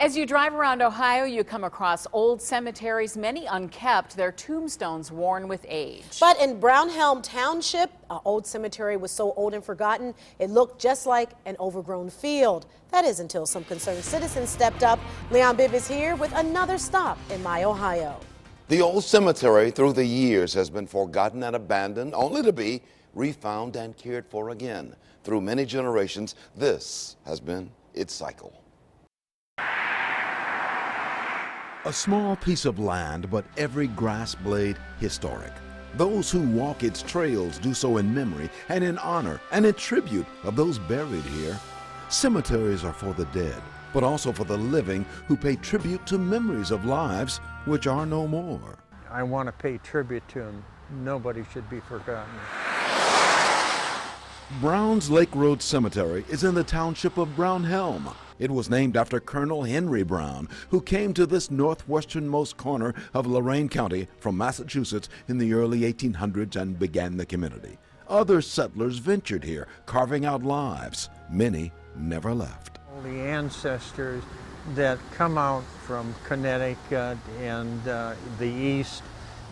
As you drive around Ohio, you come across old cemeteries, many unkept, their tombstones worn with age. But in Brownhelm Township, an old cemetery was so old and forgotten, it looked just like an overgrown field. That is until some concerned citizens stepped up. Leon Bibb is here with another stop in My Ohio. The old cemetery through the years has been forgotten and abandoned, only to be refound and cared for again. Through many generations, this has been its cycle. A small piece of land, but every grass blade historic. Those who walk its trails do so in memory and in honor and in tribute of those buried here. Cemeteries are for the dead, but also for the living who pay tribute to memories of lives which are no more. I want to pay tribute to him. Nobody should be forgotten. Browns Lake Road Cemetery is in the township of Brownhelm. It was named after Colonel Henry Brown, who came to this northwesternmost corner of Lorain County from Massachusetts in the early 1800s and began the community. Other settlers ventured here, carving out lives. Many never left. All the ancestors that come out from Connecticut and the east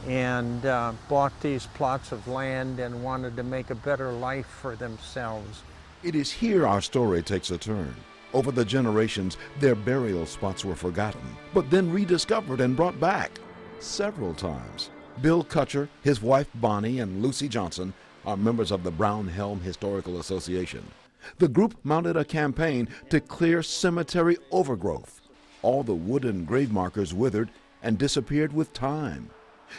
and bought these plots of land and wanted to make a better life for themselves. It is here our story takes a turn. Over the generations, their burial spots were forgotten, but then rediscovered and brought back several times. Bill Kutcher, his wife Bonnie, and Lucy Johnson are members of the Brownhelm Historical Association. The group mounted a campaign to clear cemetery overgrowth. All the wooden grave markers withered and disappeared with time.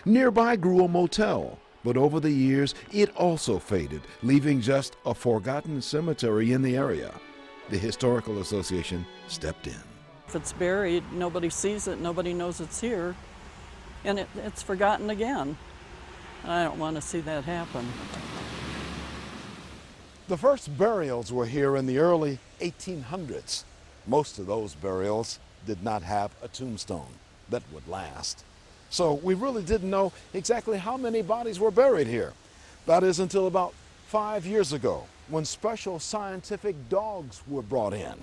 Nearby grew a motel, but over the years it also faded, leaving just a forgotten cemetery in the area. The Historical Association stepped in. If it's buried, nobody sees it, nobody knows it's here, and it's forgotten again. I don't want to see that happen. The first burials were here in the early 1800s. Most of those burials did not have a tombstone that would last. So we really didn't know exactly how many bodies were buried here. That is until about 5 years ago, when special scientific dogs were brought in.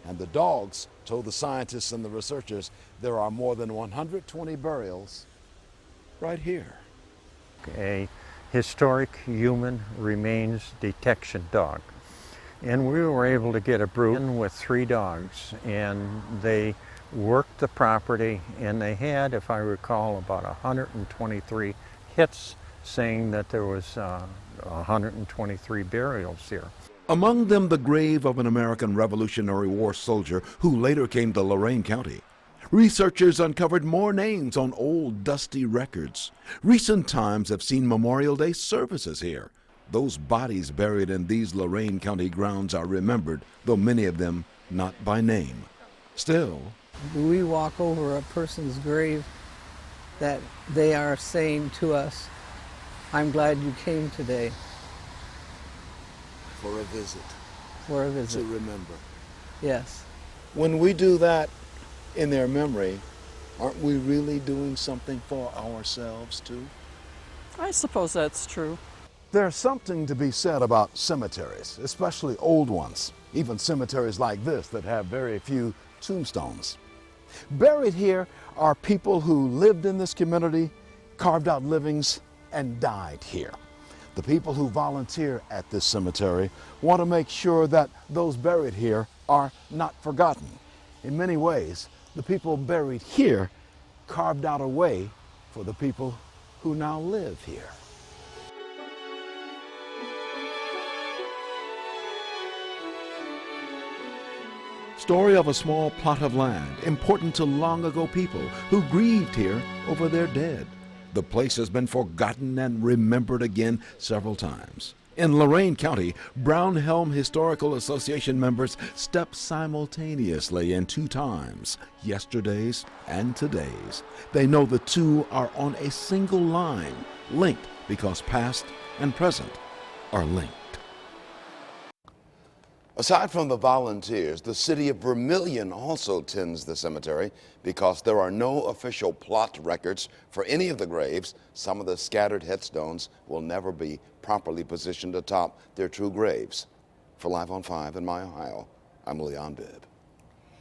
And the dogs told the scientists and the researchers there are more than 120 burials right here. A historic human remains detection dog. And we were able to get a brood with 3 dogs, and they worked the property, and they had, if I recall, about 123 hits saying that there was 123 burials here. Among them, the grave of an American Revolutionary War soldier who later came to Lorain County. Researchers uncovered more names on old, dusty records. Recent times have seen Memorial Day services here. Those bodies buried in these Lorain County grounds are remembered, though many of them not by name. Still, we walk over a person's grave that they are saying to us, "I'm glad you came today." For a visit. For a visit. To remember. Yes. when we do that in their memory, aren't we really doing something for ourselves too? I suppose that's true. There's something to be said about cemeteries, especially old ones, even cemeteries like this that have very few tombstones. Buried here are people who lived in this community, carved out livings, and died here. The people who volunteer at this cemetery want to make sure that those buried here are not forgotten. In many ways, the people buried here carved out a way for the people who now live here. Story of a small plot of land important to long ago people who grieved here over their dead. The place has been forgotten and remembered again several times. In Lorain County, Brownhelm Historical Association members step simultaneously in two times, yesterday's and today's. They know the two are on a single line, linked because past and present are linked. Aside from the volunteers, the city of Vermillion also tends the cemetery because there are no official plot records for any of the graves. Some of the scattered headstones will never be properly positioned atop their true graves. For Live on 5 in My Ohio, I'm Leon Bibb.